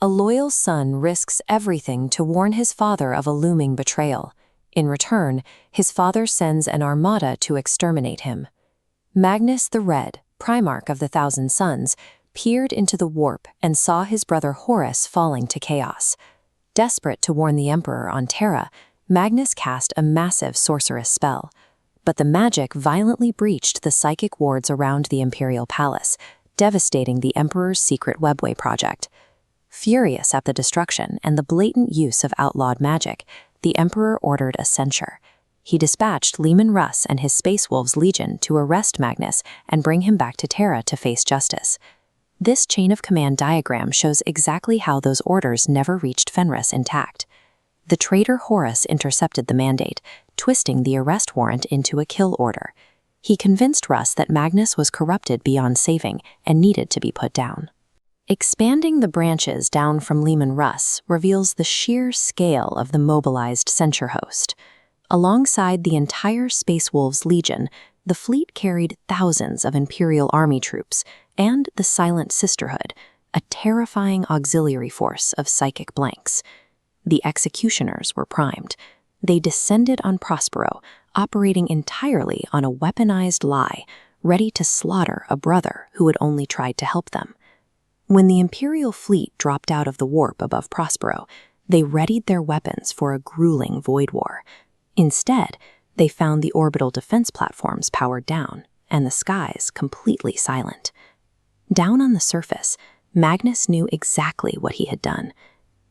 A loyal son risks everything to warn his father of a looming betrayal. In return, his father sends an armada to exterminate him. Magnus the Red, Primarch of the Thousand Sons, peered into the warp and saw his brother Horus falling to chaos. Desperate to warn the Emperor on Terra, Magnus cast a massive sorceress spell. But the magic violently breached the psychic wards around the Imperial Palace, devastating the Emperor's secret webway project. Furious at the destruction and the blatant use of outlawed magic, the Emperor ordered a censure. He dispatched Leman Russ and his Space Wolves Legion to arrest Magnus and bring him back to Terra to face justice. This chain of command diagram shows exactly how those orders never reached Fenris intact. The traitor Horus intercepted the mandate, twisting the arrest warrant into a kill order. He convinced Russ that Magnus was corrupted beyond saving and needed to be put down. Expanding the branches down from Leman Russ reveals the sheer scale of the mobilized censure host. Alongside the entire Space Wolves Legion, the fleet carried thousands of Imperial Army troops and the Silent Sisterhood, a terrifying auxiliary force of psychic blanks. The executioners were primed. They descended on Prospero, operating entirely on a weaponized lie, ready to slaughter a brother who had only tried to help them. When the Imperial fleet dropped out of the warp above Prospero, they readied their weapons for a grueling void war. Instead, they found the orbital defense platforms powered down and the skies completely silent. Down on the surface, Magnus knew exactly what he had done.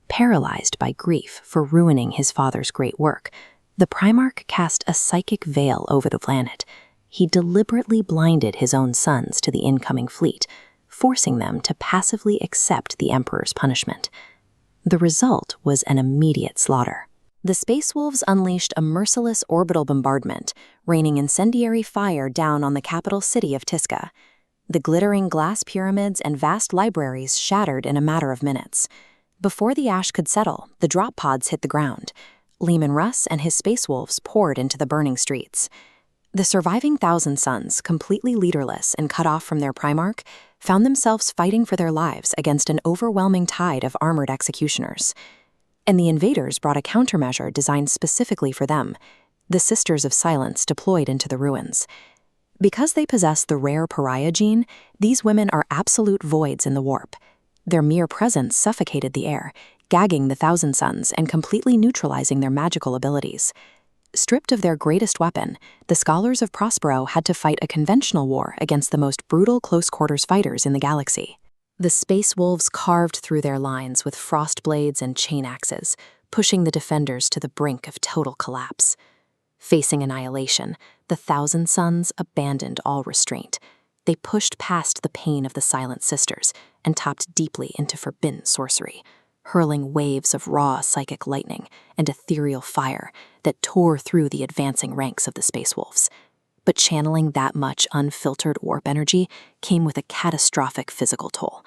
Paralyzed by grief for ruining his father's great work, the Primarch cast a psychic veil over the planet. He deliberately blinded his own sons to the incoming fleet, forcing them to passively accept the Emperor's punishment. The result was an immediate slaughter. The Space Wolves unleashed a merciless orbital bombardment, raining incendiary fire down on the capital city of Tizca. The glittering glass pyramids and vast libraries shattered in a matter of minutes. Before the ash could settle, the drop pods hit the ground. Leman Russ and his Space Wolves poured into the burning streets. The surviving Thousand Sons, completely leaderless and cut off from their Primarch, found themselves fighting for their lives against an overwhelming tide of armored executioners. And the invaders brought a countermeasure designed specifically for them, the Sisters of Silence deployed into the ruins. Because they possess the rare pariah gene, these women are absolute voids in the warp. Their mere presence suffocated the air, gagging the Thousand Sons and completely neutralizing their magical abilities. Stripped of their greatest weapon, the Scholars of Prospero had to fight a conventional war against the most brutal close-quarters fighters in the galaxy. The Space Wolves carved through their lines with frost blades and chain axes, pushing the defenders to the brink of total collapse. Facing annihilation, the Thousand Sons abandoned all restraint. They pushed past the pain of the Silent Sisters and tapped deeply into forbidden sorcery, hurling waves of raw psychic lightning and ethereal fire that tore through the advancing ranks of the Space Wolves. But channeling that much unfiltered warp energy came with a catastrophic physical toll.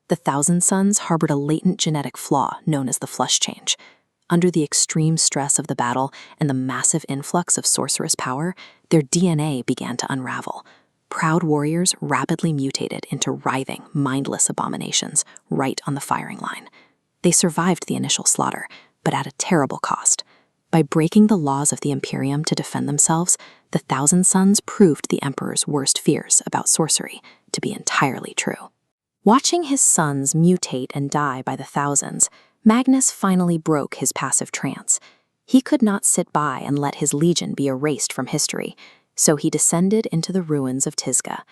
The Thousand Sons harbored a latent genetic flaw known as the flush change. Under the extreme stress of the battle and the massive influx of sorceress power, their DNA began to unravel. Proud warriors rapidly mutated into writhing, mindless abominations right on the firing line. They survived the initial slaughter, but at a terrible cost. By breaking the laws of the Imperium to defend themselves, the Thousand Sons proved the Emperor's worst fears about sorcery to be entirely true. Watching his sons mutate and die by the thousands, Magnus finally broke his passive trance. He could not sit by and let his legion be erased from history, so he descended into the ruins of Tizca.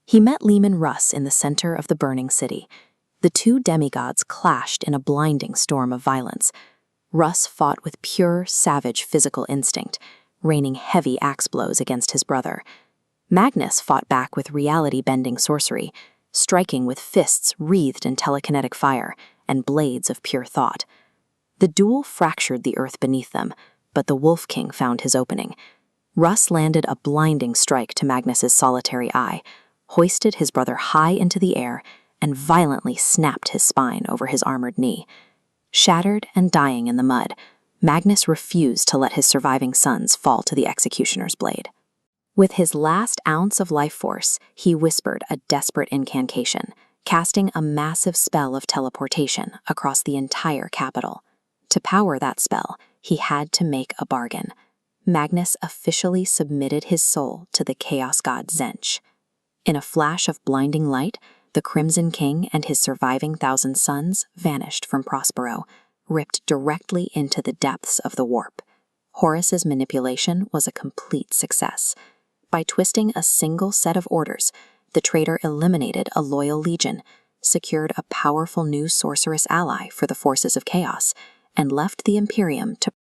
He met Leman Russ in the center of the burning city. The two demigods clashed in a blinding storm of violence. Russ fought with pure, savage physical instinct, raining heavy axe blows against his brother. Magnus fought back with reality-bending sorcery, striking with fists wreathed in telekinetic fire and blades of pure thought. The duel fractured the earth beneath them, but the Wolf King found his opening. Russ landed a blinding strike to Magnus's solitary eye, hoisted his brother high into the air, and violently snapped his spine over his armored knee. Shattered and dying in the mud, Magnus refused to let his surviving sons fall to the executioner's blade. With his last ounce of life force, he whispered a desperate incantation, casting a massive spell of teleportation across the entire capital. To power that spell, he had to make a bargain. Magnus officially submitted his soul to the Chaos God Tzeentch. In a flash of blinding light, the Crimson King and his surviving 1,000 sons vanished from Prospero, ripped directly into the depths of the warp. Horus's manipulation was a complete success. By twisting a single set of orders, the traitor eliminated a loyal legion, secured a powerful new sorceress ally for the forces of chaos, and left the Imperium to